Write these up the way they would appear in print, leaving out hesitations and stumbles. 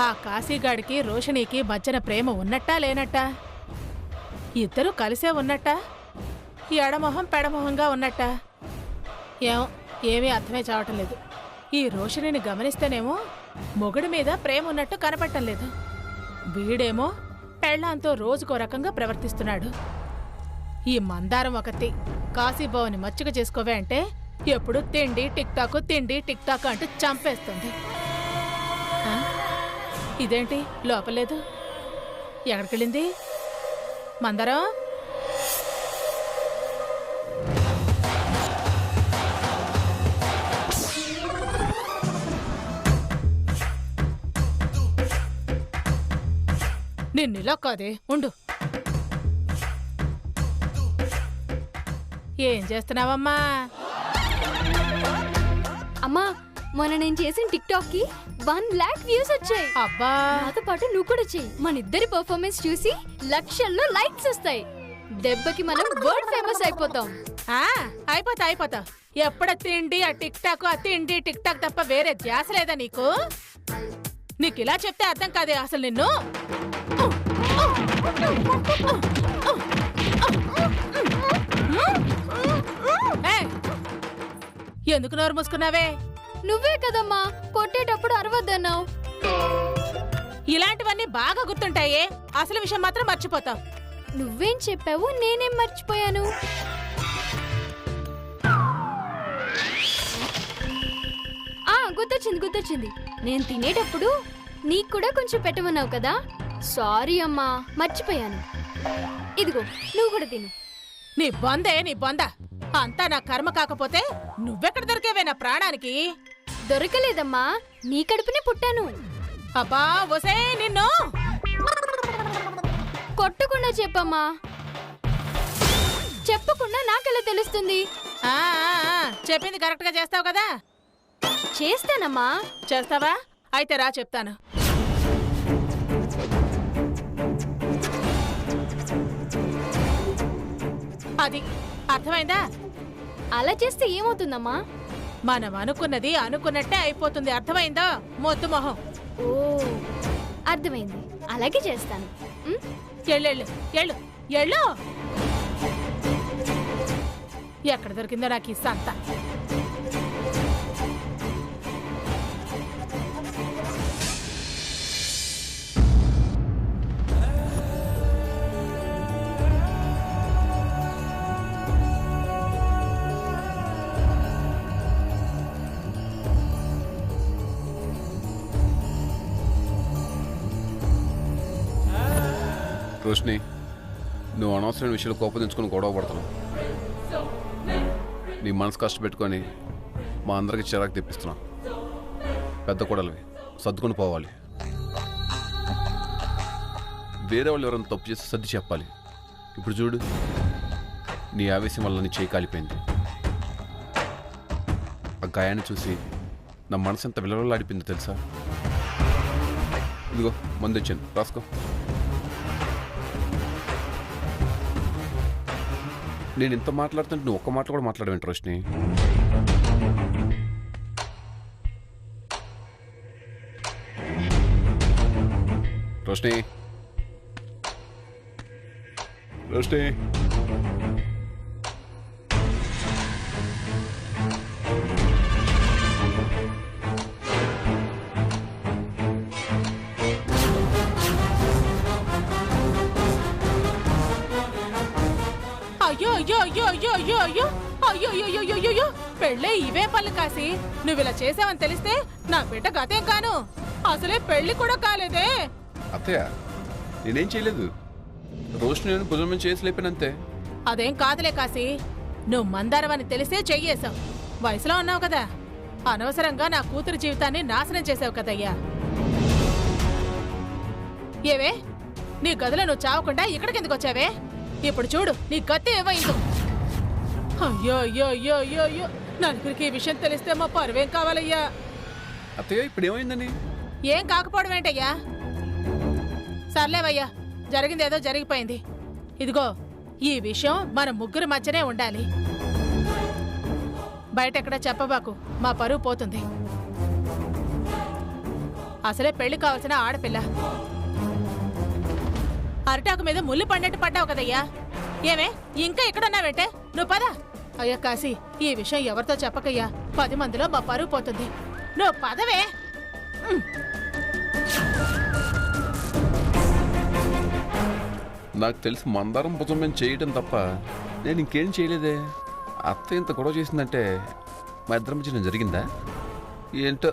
ఆ కాశీగాడికి రోషిణికి మధ్యన ప్రేమ ఉన్నట్టా లేనట్టా? ఇద్దరూ కలిసే ఉన్నట్టా? ఎడమొహం పెడమొహంగా ఉన్నట్టా? ఏమీ అర్థమే చావటం లేదు. ఈ రోషిణిని గమనిస్తేనేమో మొగుడి మీద ప్రేమ ఉన్నట్టు కనపడటం లేదు. వీడేమో పెళ్ళాంతో రోజుకో రకంగా ప్రవర్తిస్తున్నాడు. ఈ మందారం ఒకటి కాశీబావుని మచ్చిక చేసుకోవే అంటే ఎప్పుడు తిండి టిక్టాకు తిండి టిక్టాకు అంటూ చంపేస్తుంది. ఇదేంటి లోపలేదు? ఎక్కడికెళ్ళింది మందారం? నిన్నిలా కాదే, ఉండు. ఏం చేస్తున్నావమ్మా? అమ్మా, మొన్న నేను చేసిన టిక్ టాక్ కి 1 లాక్ వ్యూస్ వచ్చాయి. అబ్బా, నాతో పాటు నువ్వు కూడా చెయ్యి. మన ఇద్దరి పర్ఫార్మెన్స్ చూసి లక్షల్లో లైక్స్ వస్తాయి. దెబ్బకి మనం వరల్డ్ ఫేమస్ అయిపోతాం. అయిపోతా. ఎప్పుడ తిండి ఆ టిక్ టాక్, ఆ తిండి టిక్ టాక్ తప్ప వేరే ధ్యాస లేదా నీకు? నీకిలా చెప్తే అర్థం కాదే అసలు నిన్ను. ఎందుకు నోరు మూసుకున్నావే? నువ్వే కదమ్మా కొట్టేటప్పుడు అరవద్దన్నావు. ఇలాంటివన్నీ బాగా గుర్తుంటాయే, అసలు విషయం మాత్రం మర్చిపోతావు. నువ్వేం చెప్పావు, నేనేం మర్చిపోయాను? గుర్తొచ్చింది. నేను తినేటప్పుడు నీకు కూడా కొంచెం పెట్టమన్నావు కదా. సారీ అమ్మా, మర్చిపోయాను. ఇదిగో నువ్వు కూడా తిను. నీ బొంద అంతా నా కర్మ కాకపోతే నువ్వెక్కడ దొరికేవే నా ప్రాణానికి? దొరకలేదమ్మా, నీ కడుపునే పుట్టాను. అబ్బా వసే, నిన్ను కొట్టకుండా చెప్పమ్మా. చెప్పకుండా నాకెలా తెలుస్తుంది? చెప్పింది కరెక్ట్ గా చేస్తావు కదా? చేస్తానమ్మా. చేస్తావా? అయితే రా చెప్తాను. అది అర్థమైందా? అలా చేస్తే ఏమవుతుందమ్మా? మనం అనుకున్నది అనుకున్నట్టే అయిపోతుంది. అర్థమైందా? మొద్దు మొహం. ఓ అర్థమైంది, అలాగే చేస్తాను. ఎళ్ళు. ఎక్కడ దొరికిందో నాకు ఈ సంత. రోషిని, నువ్వు అనవసరమైన విషయాలు కోపం తెచ్చుకొని గొడవ పడుతున్నావు. నీ మనసు కష్టపెట్టుకొని మా అందరికి చిరాకు తెప్పిస్తున్నావు. పెద్ద కొడలవి సర్దుకొని పోవాలి. వేరే వాళ్ళు ఎవరైనా తప్పు చేసి సర్ది చెప్పాలి. ఇప్పుడు చూడు, నీ ఆవేశం వల్ల నీ చేయి కాలిపోయింది. ఆ గాయాన్ని చూసి నా మనసు ఎంత విలువలాడిపోయిందో తెలుసా? ఇదిగో మందు ఇచ్చాను, రాసుకో. నేను ఇంత మాట్లాడుతుంటే నువ్వు ఒక్క మాట కూడా మాట్లాడవేంటి రోషిని? రోషిని, అయ్యో, పెళ్ళే ఇవే పళ్ళు కాసి నువ్విలా చేసావని తెలిస్తే నా బిడ్డ గతేం కాను. అసలే పెళ్లి కూడా కాలేదే. అత్తయ్య, నేనేం చేయలేదు. రోషిని భుజం చేసి లేపినంతే. అదేం కాదులే కాసి, నువ్వు మందారవని తెలిసే చెయ్యేశావు. వయసులో ఉన్నావు కదా, అనవసరంగా నా కూతురు జీవితాన్ని నాశనం చేసావు కదయ్యా. ఏవే, నీ గదిలో నువ్వు చావకుండా ఇక్కడికెందుకు వచ్చావే? ఇప్పుడు చూడు నీ గతి ఏమైందో. అయ్యో, నలుగురికి ఈ విషయం తెలిస్తే మా పరువేం కావాలయ్యా. అత్తయ్య, ఇప్పుడు ఏమైందని? ఏం కాకపోవడం ఏంటయ్యా? సర్లేవయ్యా, జరిగిందేదో జరిగిపోయింది. ఇదిగో, ఈ విషయం మన ముగ్గురు మధ్యనే ఉండాలి. బయటెక్కడ చెప్పబాకు, మా పరువు పోతుంది. అసలే పెళ్లి కావాల్సిన ఆడపిల్ల. అరిటాకు మీద ముళ్ళు పడినట్టు పడ్డావు కదయ్యా. ఏమే ఇంకా ఎక్కడున్నావేంటే? నువ్వు పద. అయ్యా కాశీ, ఈ విషయం ఎవరితో చెప్పకయ్యా, 10 మందిలో మా పరువు పోతుంది. నువ్వు పదవే. నాకు తెలిసి మందారం భుజం మేము చేయడం తప్ప నేను ఇంకేం చేయలేదే. అత్త ఇంత గొడవ చేసిందంటే మా ఇద్దరి మధ్య నేను జరిగిందా ఏంటో.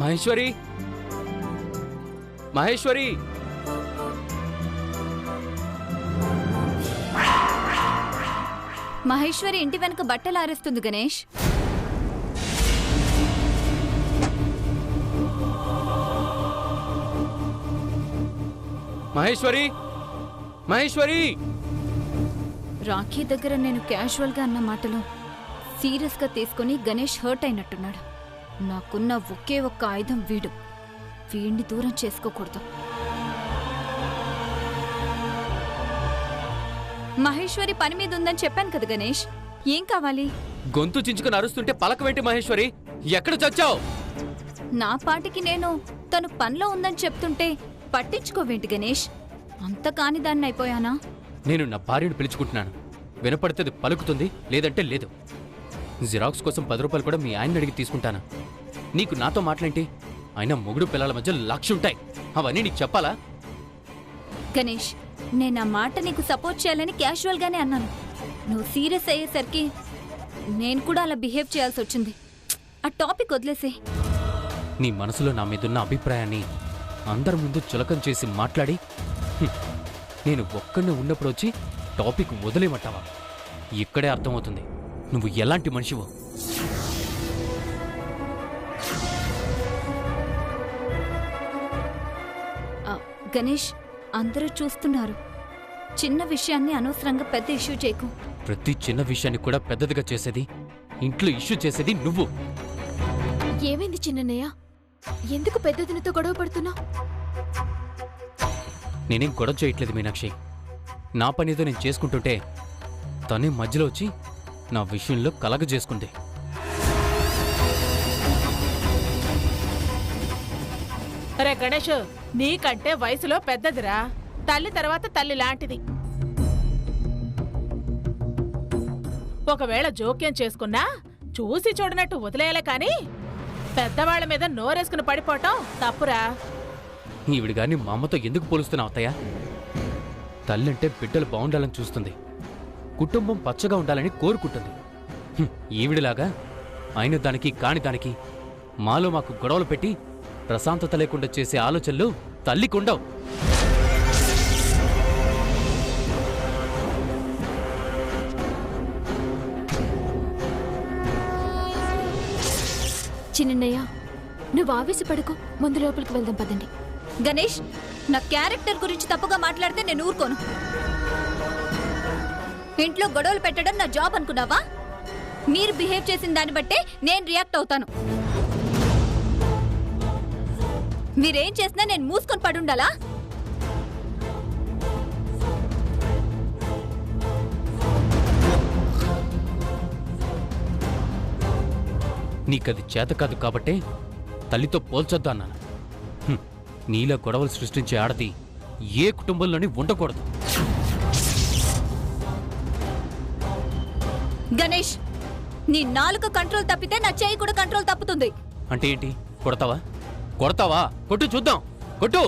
మహేశ్వరి, మహేశ్వరి, మహేశ్వరి ఇంటి వెనక బట్టలు ఆరేస్తుంది గణేష్. మహేశ్వరి, మహేశ్వరి. రాఖీ దగ్గర నేను క్యాజువల్గా అన్న మాటలు సీరియస్గా తీసుకుని గణేష్ హర్ట్ అయినట్టున్నాడు. నాకున్న ఒకే ఒక్క ఆయుధం వీడు. వీడిని దూరం చేసుకోకూడదు. మహేశ్వరి పని మీద ఉందని చెప్పాను కదా గణేష్, ఏం కావాలి? గొంతు చించుకుని అరుస్తుంటే పలకవేంటి మహేశ్వరి? ఎక్కడ చచ్చావు? నా పాటికి నేను తను పనిలో ఉందని చెప్తుంటే పట్టించుకోవేంటి గణేష్? అంత కాని దాన్ని అయిపోయానా? నేను నా భార్యను పిలుచుకుంటున్నాను. వినపడితే పలుకుతుంది, లేదంటే లేదు. జిరాక్స్ కోసం 10 రూపాయలు కూడా మీ ఆయన అడిగి తీసుకుంటాను. నీకు నాతో మాటలేంటి? అయినా మొగుడు పిల్లల మధ్య 1,00,000 ఉంటాయి. అవన్నీ నీకు చెప్పాలా? గణేష్, నేను ఆ మాట నీకు సపోర్ట్ చేయాలని క్యాజువల్గానే అన్నాను. నువ్వు సీరియస్ అయ్యేసరికి నేను కూడా అలా బిహేవ్ చేయాల్సి వచ్చింది. ఆ టాపిక్ వదిలేసే. నీ మనసులో నా మీదున్న అభిప్రాయాన్ని అందరి ముందు చులకం చేసి మాట్లాడి నేను ఒక్కడిని ఉన్నప్పుడు వచ్చి టాపిక్ వదిలేమంటావా? ఇక్కడే అర్థమవుతుంది నువ్వు ఎలాంటి మనిషివో. గణేష్, అందరూ చూస్తున్నారు. చిన్న విషయాన్ని అనవసరంగా పెద్ద ఇష్యూ చేయకు. ప్రతి చిన్న విషయాన్ని కూడా పెద్దదిగా చేసేది, ఇంట్లో ఇష్యూ చేసేది నువ్వు. ఏమైంది చిన్నయ్య? ఎందుకు పెద్దదినితో గొడవ పడుతున్నావు? నేనేం గొడవ చేయట్లేదు మీనాక్షి. నా పనితో నేను చేసుకుంటుంటే తనే మధ్యలో వచ్చి నా విషయంలో కలగ చేసుకుంది. అరే గణేష్, నీకంటే వయసులో పెద్దదిరా. తల్లి తర్వాత తల్లి లాంటిది. ఒకవేళ జోక్యం చేసుకున్నా చూసి చూడనట్టు వదిలేయాలే కాని పెద్దవాళ్ల మీద నోరేసుకుని పడిపోవటం తప్పురా. ఈవిడ గారిని మా అమ్మతో ఎందుకు పోలుస్తున్నావు అత్తయ్య? తల్లంటే బిడ్డలు బాగుండాలని చూస్తుంది, కుటుంబం పచ్చగా ఉండాలని కోరుకుంటుంది. ఈవిడిలాగా అయిన దానికి కాని దానికి మాలో మాకు గొడవలు పెట్టి ప్రశాంతత లేకుండా చేసే ఆలోచనలు తల్లికుండవు. చిన్నయ్య, నువ్వు ఆవేశపడకు. ముందు లోపలికి వెళ్దాం పదండి. గణేష్, నా క్యారెక్టర్ గురించి తప్పుగా మాట్లాడితే నేను ఊరుకోను. ఇంట్లో గొడవలు పెట్టడం నా జాబ్ అనుకున్నావా? మీరు బిహేవ్ చేసిన దాన్ని బట్టే నేను రియాక్ట్ అవుతాను. మీరేం చేసినా నేను మూసుకొని పడుండాలా? నీకది చేత కాదు కాబట్టే తల్లితో పోల్చొద్దు అన్నాను. నీలా గొడవలు సృష్టించే ఆడది ఏ కుటుంబంలోని ఉండకూడదు. గణేష్, నీ నాలుక కంట్రోల్ తప్పితే నా చేయి కూడా కంట్రోల్ తప్పుతుంది. అంటే ఏంటి? కొడతావా? కొడతావా? కొట్టు చూద్దాం, కొట్టు.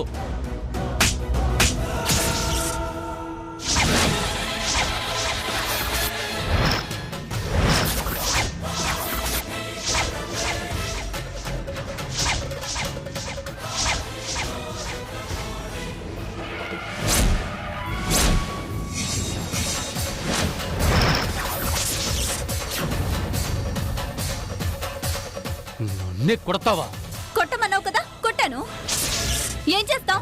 నన్నే కొడతావా? కొట్టమన్నావు కదా, కొట్టాను. ఏం చేస్తావు?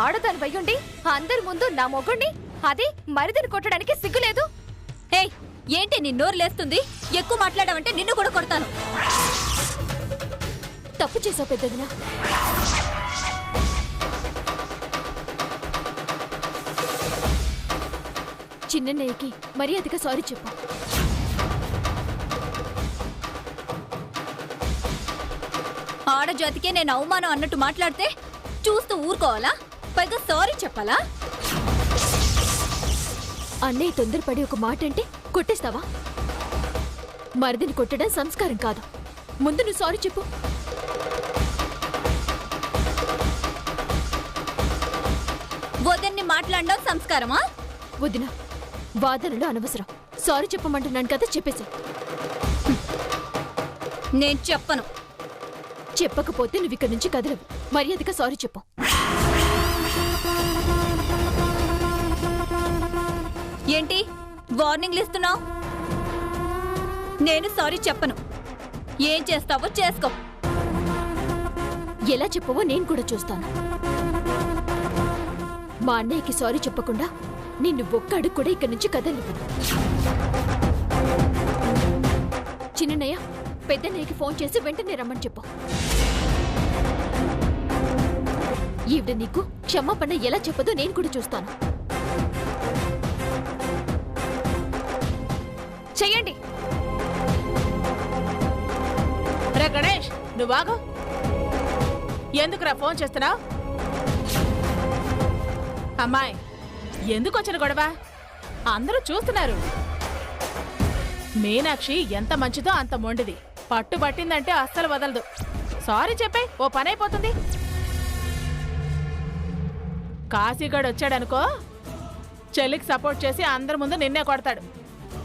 ఆడదాని వయ్యుండి అందరి ముందు నా మొగుణ్ణి, అదే మరిదిని కొట్టడానికి సిగ్గులేదు. హే, ఏంటి నీ నోరు లేస్తుంది? ఎక్కువ మాట్లాడావంటే నిన్ను కూడా కొడతాను. తప్పు చేసావు పెద్దదినా. చిన్నయ్యకి మర్యాదగా సారీ చెప్పు. ఆడజాతికే నేను అవమానం అన్నట్టు మాట్లాడితే చూస్తూ ఊరుకోవాలా? పైగా సారీ చెప్పాలా? అన్నయ్య తొందరపడి ఒక మాట అంటే కొట్టేస్తావా? మరిదిని కొట్టడం సంస్కారం కాదు. ముందు నువ్వు సారీ చెప్పు. వదిన్ని మాట్లాడడం సంస్కారమా? వదిన, వాదనలు అనవసరం. సారీ చెప్పమంటున్నాను కదా, చెప్పేసి. నేను చెప్పను. చెప్పకపోతే నువ్వు ఇక్కడి నుంచి కదలవు. మర్యాదగా సారీ చెప్పు. ఏంటి వార్నింగ్లు ఇస్తున్నావు? నేను సారీ చెప్పను. ఏం చేస్తావో చేసుకో. ఎలా చెప్పవో నేను కూడా చూస్తాను. మా అన్నయ్యకి సారీ చెప్పకుండా నిన్ను ఒక్క అడుగు కూడా ఇక్కడి నుంచి కదలివ్వను. చిన్నయ్య, పెద్దన్నయ్యకి ఫోన్ చేసి వెంటనే రమ్మని చెప్పు. ఈవిడ నీకు క్షమాపణ ఎలా చెప్పదో నేను కూడా చూస్తాను. చెయ్యండి. రే గణేష్, నువ్వు ఆగు. ఎందుకురా ఫోన్ చేస్తున్నావు? అమ్మాయి, ఎందుకు వచ్చిన గొడవ? అందరూ చూస్తున్నారు. మీనాక్షి ఎంత మంచిదో అంత మొండిది. పట్టుబట్టిందంటే అస్సలు వదలదు. సారీ చెప్పే, ఓ పని అయిపోతుంది. కాశీగాడు వచ్చాడనుకో, చెల్లికి సపోర్ట్ చేసి అందరి ముందు నిన్నే కొడతాడు.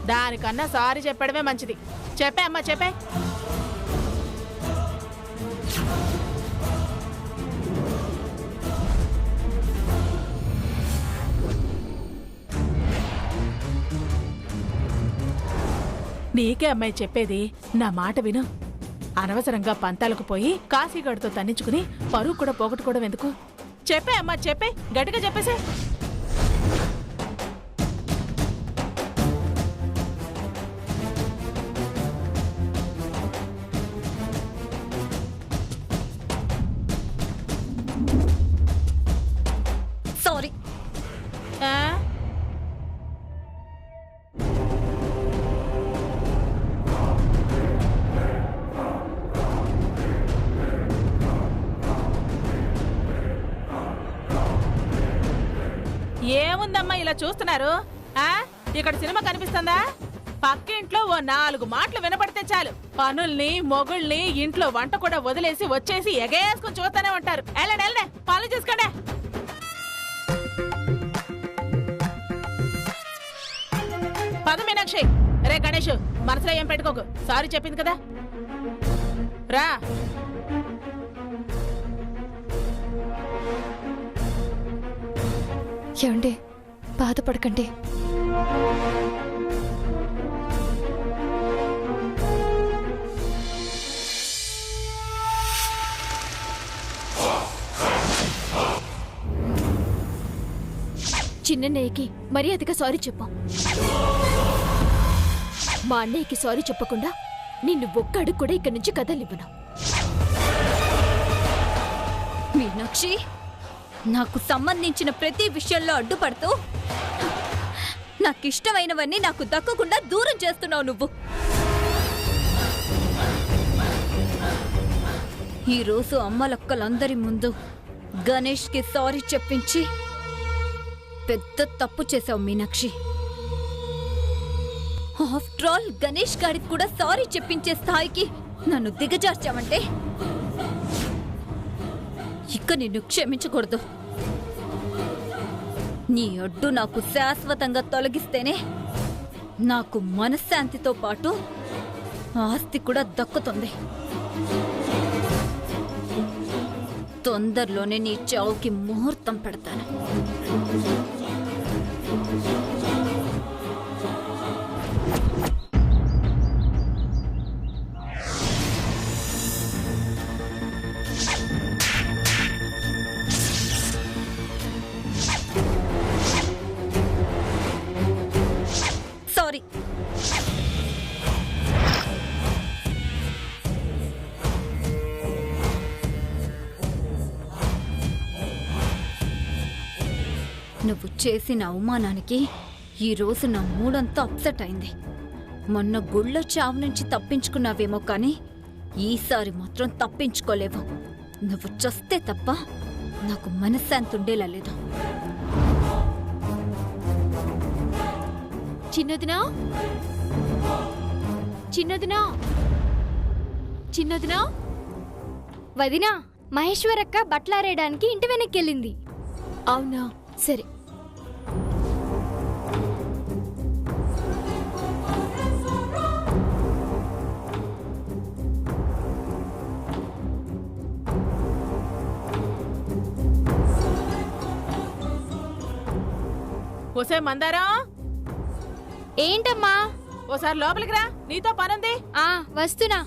దానికన్నా సారీ చెప్పడమే మంచిది. చెప్పే అమ్మా, చెప్పే. నీకే అమ్మాయి చెప్పేది, నా మాట విను. అనవసరంగా పంతాలకు పోయి కాశీగాడితో తన్నించుకుని పరువు కూడా పోగొట్టుకోవడం ఎందుకు? చెప్పే అమ్మా, చెప్పే, గట్టిగా చెప్పేసే. సారీ. ఏముందమ్మా ఇలా చూస్తున్నారు? ఇక్కడ సినిమా కనిపిస్తుందా? పక్కింట్లో ఓ 4 మాటలు వినపడితే చాలు, పనుల్ని మొగుల్ని ఇంట్లో వంట కూడా వదిలేసి వచ్చేసి ఎగేసుకుని చూస్తూనే ఉంటారు. వెళ్ళండి, పనులు చేసుకోండి. పద మీనాక్షి. రే గణేష్, మనసులో ఏం పెట్టుకోకు. సారీ చెప్పింది కదా, రా. ఏమండి, బాధపడకండి. చిన్నయ్యకి మర్యాదగా సారీ చెప్పు. మా అన్నయ్యకి సారీ చెప్పకుండా నిన్ను ఒక్క అడుగు కూడా ఇక్కడి నుంచి కదలివ్వను. మీనాక్షి, నాకు సంబంధించిన ప్రతి విషయంలో అడ్డుపడుతూ నాకిష్టమైనవన్నీ నాకు దక్కకుండా దూరం చేస్తున్నావు నువ్వు. ఈరోజు అమ్మలక్కలందరి ముందు గణేష్కి సారీ చెప్పించి పెద్ద తప్పు చేశావు మీనాక్షి. ఆఫ్టర్ ఆల్ గణేష్ గారికి కూడా సారీ చెప్పించే స్థాయికి నన్ను దిగజార్చావంటే ఇక నిన్ను క్షమించకూడదు. నీ అడ్డు నాకు శాశ్వతంగా తొలగిస్తేనే నాకు మనశ్శాంతితో పాటు ఆస్తి కూడా దక్కుతుంది. తొందరలోనే నీ చావుకి ముహూర్తం పెడతాను. సారీ. నువ్వు చేసిన అవమానానికి ఈ రోజు నా మూడంతా అప్సెట్ అయింది. మొన్న గుళ్ళో చావు నుంచి తప్పించుకున్నావేమో కానీ ఈసారి మాత్రం తప్పించుకోలేవు. నువ్వు చస్తే తప్ప నాకు మనశ్శాంతి ఉండేలా లేదు. చిన్నదినా చిన్నదినా చిన్నదినా వదినా, మహేశ్వరక్క బట్టలారేయడానికి ఇంటి వెనక్కెళ్ళింది. అవునా, సరే. ఓసే మందారం, ఏంటమ్మా? ఓసారి లోపలికి రా, నీతో పనుంది. ఆ వస్తున్నా.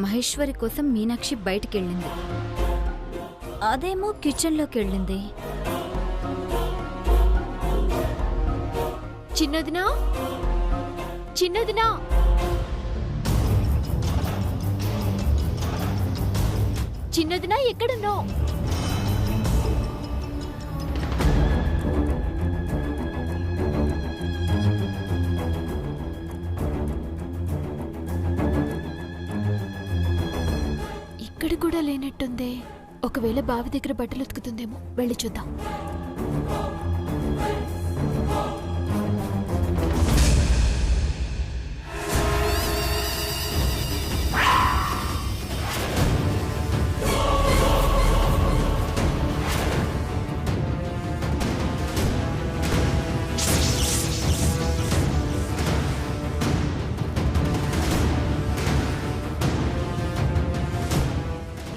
మహేశ్వరి కోసం మీనాక్షి బయటికెళ్ళింది, అదేమో కిచెన్లోకి వెళ్ళింది. చిన్నదినా చిన్నదినా చిన్నదినా ఎక్కడున్నావు? ఇక్కడ కూడా లేనట్టుందే. ఒకవేళ బావి దగ్గర బట్టలు ఉతుకుతుందేమో, వెళ్ళి చూద్దాం.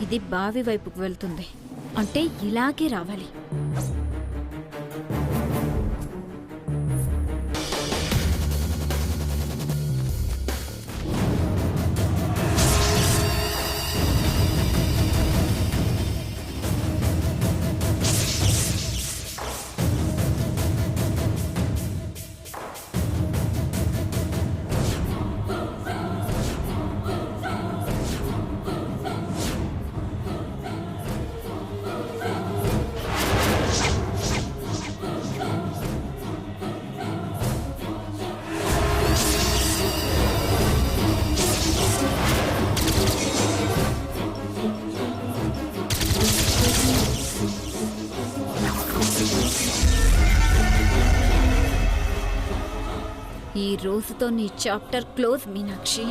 ఇది బావి వైపుకు వెళ్తుంది అంటే ఇలాగే రావాలి. ఈ రోజుతో నీ చాప్టర్ క్లోజ్ మీనాక్షి.